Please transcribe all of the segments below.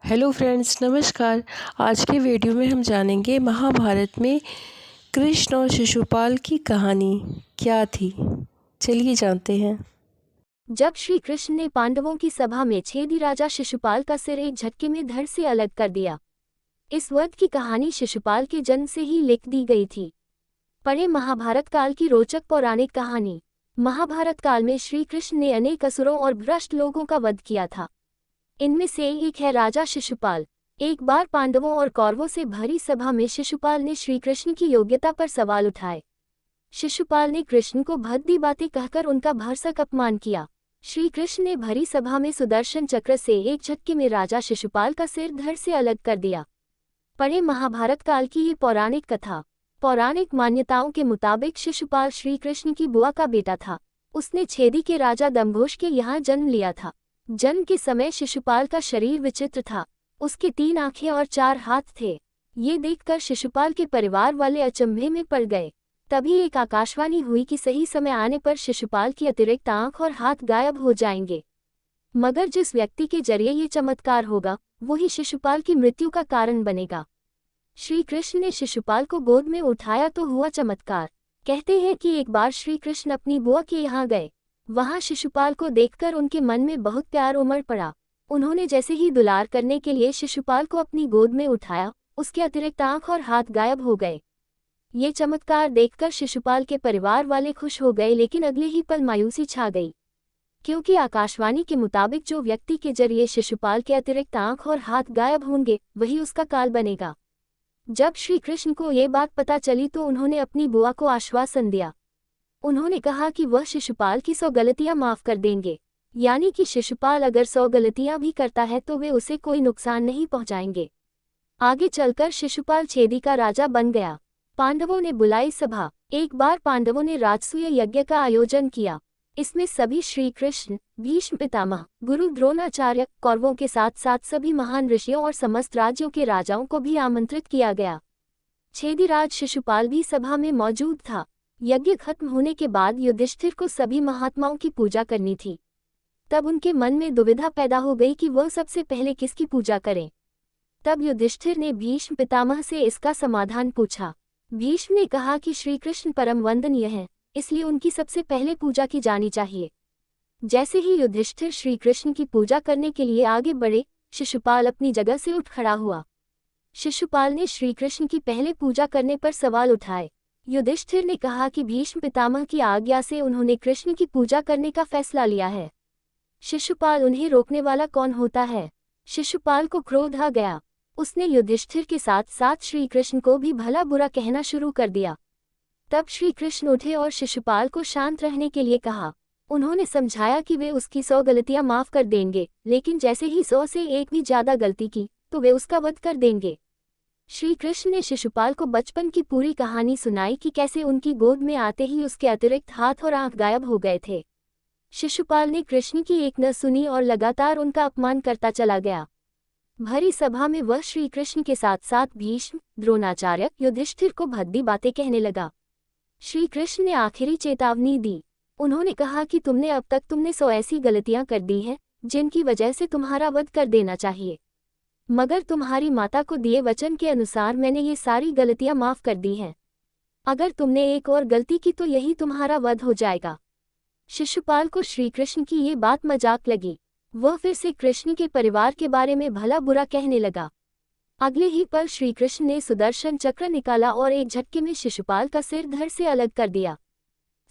Hello friends, नमस्कार। आज के वीडियो में हम जानेंगे महाभारत में कृष्ण और शिशुपाल की कहानी क्या थी। चलिए जानते हैं। जब श्री कृष्ण ने पांडवों की सभा में छेदी राजा शिशुपाल का सिर एक झटके में धड़ से अलग कर दिया। इस वध की कहानी शिशुपाल के जन्म से ही लिख दी गई थी। पढ़े महाभारत काल की रोचक पौराणिक कहानी। महाभारत काल में श्री कृष्ण ने अनेक असुरों और भ्रष्ट लोगों का वध किया था। इनमें से एक है राजा शिशुपाल। एक बार पांडवों और कौरवों से भरी सभा में शिशुपाल ने श्री कृष्ण की योग्यता पर सवाल उठाए। शिशुपाल ने कृष्ण को भद्दी बातें कहकर उनका भरसक अपमान किया। श्री कृष्ण ने भरी सभा में सुदर्शन चक्र से एक झटके में राजा शिशुपाल का सिर धड़ से अलग कर दिया। पढ़े महाभारत काल की ये पौराणिक कथा। पौराणिक मान्यताओं के मुताबिक शिशुपाल श्री कृष्ण की बुआ का बेटा था। उसने छेदी के राजा दंभोज के यहाँ जन्म लिया था। जन्म के समय शिशुपाल का शरीर विचित्र था। उसके 3 आंखें और 4 हाथ थे। ये देखकर शिशुपाल के परिवार वाले अचंभे में पड़ गए। तभी एक आकाशवाणी हुई कि सही समय आने पर शिशुपाल की अतिरिक्त आंख और हाथ गायब हो जाएंगे। मगर जिस व्यक्ति के जरिए ये चमत्कार होगा, वही शिशुपाल की मृत्यु का कारण बनेगा। श्री कृष्ण ने शिशुपाल को गोद में उठाया तो हुआ चमत्कार। कहते हैं कि एक बार श्री कृष्ण अपनी बुआ के यहाँ गए। वहां शिशुपाल को देखकर उनके मन में बहुत प्यार उमड़ पड़ा। उन्होंने जैसे ही दुलार करने के लिए शिशुपाल को अपनी गोद में उठाया, उसके अतिरिक्त आंख और हाथ गायब हो गए। ये चमत्कार देखकर शिशुपाल के परिवार वाले खुश हो गए, लेकिन अगले ही पल मायूसी छा गई, क्योंकि आकाशवाणी के मुताबिक जो व्यक्ति के जरिए शिशुपाल के अतिरिक्त आंख और हाथ गायब होंगे, वही उसका काल बनेगा। जब श्री कृष्ण को ये बात पता चली तो उन्होंने अपनी बुआ को आश्वासन दिया। उन्होंने कहा कि वह शिशुपाल की 100 गलतियां माफ कर देंगे, यानी कि शिशुपाल अगर 100 गलतियां भी करता है तो वे उसे कोई नुकसान नहीं पहुंचाएंगे। आगे चलकर शिशुपाल छेदी का राजा बन गया। पांडवों ने बुलाई सभा। एक बार पांडवों ने राजसूय यज्ञ का आयोजन किया। इसमें सभी श्री कृष्ण, भीष्म पितामह, गुरु द्रोणाचार्य, कौरवों के साथ साथ सभी महान ऋषियों और समस्त राज्यों के राजाओं को भी आमंत्रित किया गया। छेदीराज शिशुपाल भी सभा में मौजूद था। यज्ञ खत्म होने के बाद युधिष्ठिर को सभी महात्माओं की पूजा करनी थी। तब उनके मन में दुविधा पैदा हो गई कि वह सबसे पहले किसकी पूजा करें। तब युधिष्ठिर ने भीष्म पितामह से इसका समाधान पूछा। भीष्म ने कहा कि श्री कृष्ण परम वंदनीय हैं, इसलिए उनकी सबसे पहले पूजा की जानी चाहिए। जैसे ही युधिष्ठिर श्री कृष्ण की पूजा करने के लिए आगे बढ़े, शिशुपाल अपनी जगह से उठ खड़ा हुआ। शिशुपाल ने श्री कृष्ण की पहले पूजा करने पर सवाल उठाए। युधिष्ठिर ने कहा कि भीष्म पितामह की आज्ञा से उन्होंने कृष्ण की पूजा करने का फैसला लिया है। शिशुपाल, उन्हें रोकने वाला कौन होता है? शिशुपाल को क्रोध आ गया। उसने युधिष्ठिर के साथ साथ श्री कृष्ण को भी भला बुरा कहना शुरू कर दिया। तब श्री कृष्ण उठे और शिशुपाल को शांत रहने के लिए कहा। उन्होंने समझाया कि वे उसकी 100 गलतियां माफ कर देंगे, लेकिन जैसे ही 100 से एक भी ज्यादा गलती की तो वे उसका वध कर देंगे। श्री कृष्ण ने शिशुपाल को बचपन की पूरी कहानी सुनाई कि कैसे उनकी गोद में आते ही उसके अतिरिक्त हाथ और आंख गायब हो गए थे। शिशुपाल ने कृष्ण की एक न सुनी और लगातार उनका अपमान करता चला गया। भरी सभा में वह श्री कृष्ण के साथ साथ भीष्म, द्रोणाचार्य, युधिष्ठिर को भद्दी बातें कहने लगा। श्री कृष्ण ने आखिरी चेतावनी दी। उन्होंने कहा कि अब तक तुमने 100 ऐसी गलतियां कर दी हैं जिनकी वजह से तुम्हारा वध कर देना चाहिए, मगर तुम्हारी माता को दिए वचन के अनुसार मैंने ये सारी गलतियां माफ कर दी हैं। अगर तुमने एक और गलती की तो यही तुम्हारा वध हो जाएगा। शिशुपाल को श्री कृष्ण की ये बात मजाक लगी। वह फिर से कृष्ण के परिवार के बारे में भला बुरा कहने लगा। अगले ही पल श्री कृष्ण ने सुदर्शन चक्र निकाला और एक झटके में शिशुपाल का सिर धड़ से अलग कर दिया।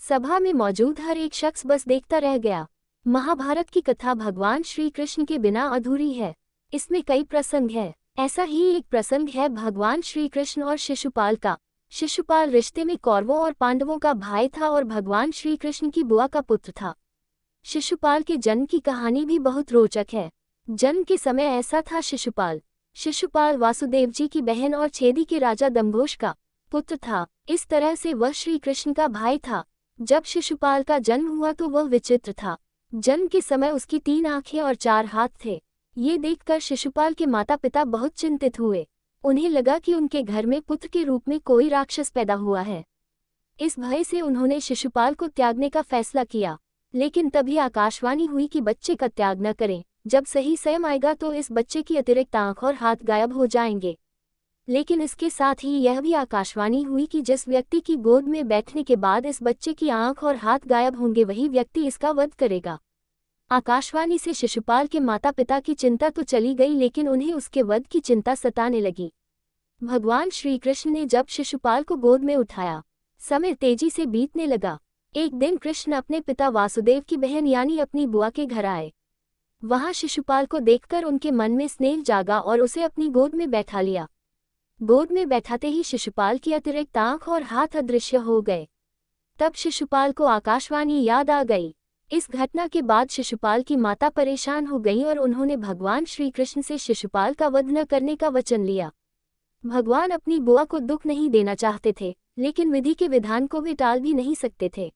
सभा में मौजूद हर एक शख्स बस देखता रह गया। महाभारत की कथा भगवान श्री कृष्ण के बिना अधूरी है। इसमें कई प्रसंग है। ऐसा ही एक प्रसंग है भगवान श्री कृष्ण और शिशुपाल का। शिशुपाल रिश्ते में कौरवों और पांडवों का भाई था और भगवान श्री कृष्ण की बुआ का पुत्र था। शिशुपाल के जन्म की कहानी भी बहुत रोचक है। जन्म के समय ऐसा था, शिशुपाल वासुदेव जी की बहन और छेदी के राजा दंभोज का पुत्र था। इस तरह से वह श्री कृष्ण का भाई था। जब शिशुपाल का जन्म हुआ तो वह विचित्र था। जन्म के समय उसकी 3 आंखें और 4 हाथ थे। ये देखकर शिशुपाल के माता पिता बहुत चिंतित हुए। उन्हें लगा कि उनके घर में पुत्र के रूप में कोई राक्षस पैदा हुआ है। इस भय से उन्होंने शिशुपाल को त्यागने का फैसला किया। लेकिन तभी आकाशवाणी हुई कि बच्चे का त्याग न करें, जब सही समय आएगा तो इस बच्चे की अतिरिक्त आंख और हाथ गायब हो जाएंगे। लेकिन इसके साथ ही यह भी आकाशवाणी हुई कि जिस व्यक्ति की गोद में बैठने के बाद इस बच्चे की आंख और हाथ गायब होंगे वही व्यक्ति इसका वध करेगा। आकाशवाणी से शिशुपाल के माता पिता की चिंता तो चली गई, लेकिन उन्हें उसके वध की चिंता सताने लगी। भगवान श्री कृष्ण ने जब शिशुपाल को गोद में उठाया, समय तेजी से बीतने लगा। एक दिन कृष्ण अपने पिता वासुदेव की बहन यानी अपनी बुआ के घर आए। वहां शिशुपाल को देखकर उनके मन में स्नेह जागा और उसे अपनी गोद में बैठा लिया। गोद में बैठाते ही शिशुपाल की अतिरिक्त आंख और हाथ अदृश्य हो गए। तब शिशुपाल को आकाशवाणी याद आ गई। इस घटना के बाद शिशुपाल की माता परेशान हो गई और उन्होंने भगवान श्री कृष्ण से शिशुपाल का वध न करने का वचन लिया। भगवान अपनी बुआ को दुख नहीं देना चाहते थे, लेकिन विधि के विधान को वे टाल भी नहीं सकते थे।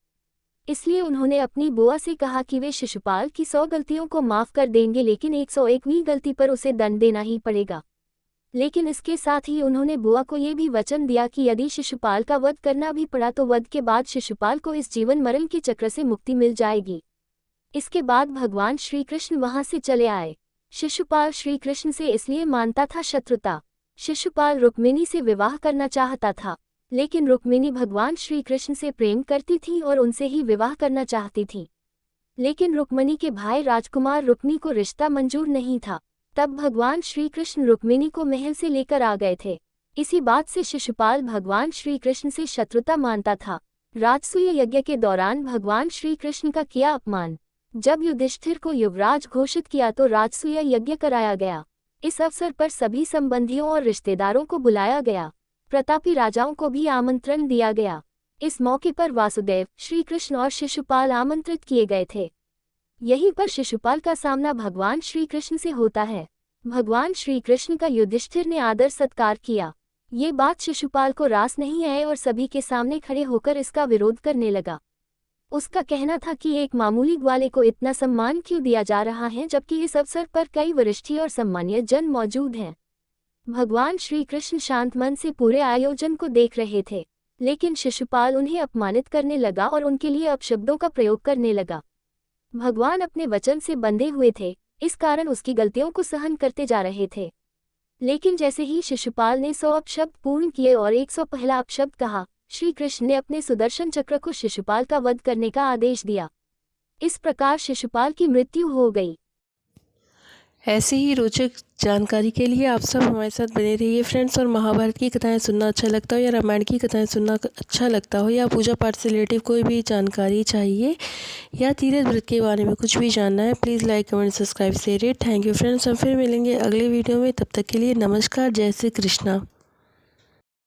इसलिए उन्होंने अपनी बुआ से कहा कि वे शिशुपाल की 100 गलतियों को माफ कर देंगे, लेकिन 101वीं गलती पर उसे दंड देना ही पड़ेगा। लेकिन इसके साथ ही उन्होंने बुआ को ये भी वचन दिया कि यदि शिशुपाल का वध करना भी पड़ा तो वध के बाद शिशुपाल को इस जीवन मरण के चक्र से मुक्ति मिल जाएगी। इसके बाद भगवान श्री कृष्ण वहां से चले आए। शिशुपाल श्री कृष्ण से इसलिए मानता था शत्रुता। शिशुपाल रुक्मिणी से विवाह करना चाहता था, लेकिन रुक्मिणी भगवान श्री कृष्ण से प्रेम करती थी और उनसे ही विवाह करना चाहती थी। लेकिन रुक्मिणी के भाई राजकुमार रुक्मी को रिश्ता मंजूर नहीं था। तब भगवान श्री कृष्ण रुक्मिणी को महल से लेकर आ गए थे। इसी बात से शिशुपाल भगवान श्री कृष्ण से शत्रुता मानता था। राजसूय यज्ञ के दौरान भगवान श्री कृष्ण का किया अपमान। जब युधिष्ठिर को युवराज घोषित किया तो राजसूय यज्ञ कराया गया। इस अवसर पर सभी संबंधियों और रिश्तेदारों को बुलाया गया। प्रतापी राजाओं को भी आमंत्रण दिया गया। इस मौके पर वासुदेव, श्री कृष्ण और शिशुपाल आमंत्रित किए गए थे। यहीं पर शिशुपाल का सामना भगवान श्री कृष्ण से होता है। भगवान श्री कृष्ण का युधिष्ठिर ने आदर सत्कार किया। ये बात शिशुपाल को रास नहीं आई और सभी के सामने खड़े होकर इसका विरोध करने लगा। उसका कहना था कि एक मामूली ग्वाले को इतना सम्मान क्यों दिया जा रहा है, जबकि इस अवसर पर कई वरिष्ठी और सम्मानीय जन मौजूद हैं। भगवान श्री कृष्ण शांत मन से पूरे आयोजन को देख रहे थे, लेकिन शिशुपाल उन्हें अपमानित करने लगा और उनके लिए अपशब्दों का प्रयोग करने लगा। भगवान अपने वचन से बंधे हुए थे, इस कारण उसकी गलतियों को सहन करते जा रहे थे। लेकिन जैसे ही शिशुपाल ने 100 अपशब्द पूर्ण किए और 101 अपशब्द कहा, श्री कृष्ण ने अपने सुदर्शन चक्र को शिशुपाल का वध करने का आदेश दिया। इस प्रकार शिशुपाल की मृत्यु हो गई। ऐसी ही रोचक जानकारी के लिए आप सब हमारे साथ बने रहिए फ्रेंड्स। और महाभारत की कथाएं सुनना अच्छा लगता हो या रामायण की कथाएं सुनना अच्छा लगता हो या पूजा पाठ से रिलेटिव कोई भी जानकारी चाहिए या तीर्थ व्रत के बारे में कुछ भी जानना है, please like comment subscribe share it. Thank you friends. हम फिर मिलेंगे अगले वीडियो में, तब तक के लिए नमस्कार। जय श्री कृष्णा।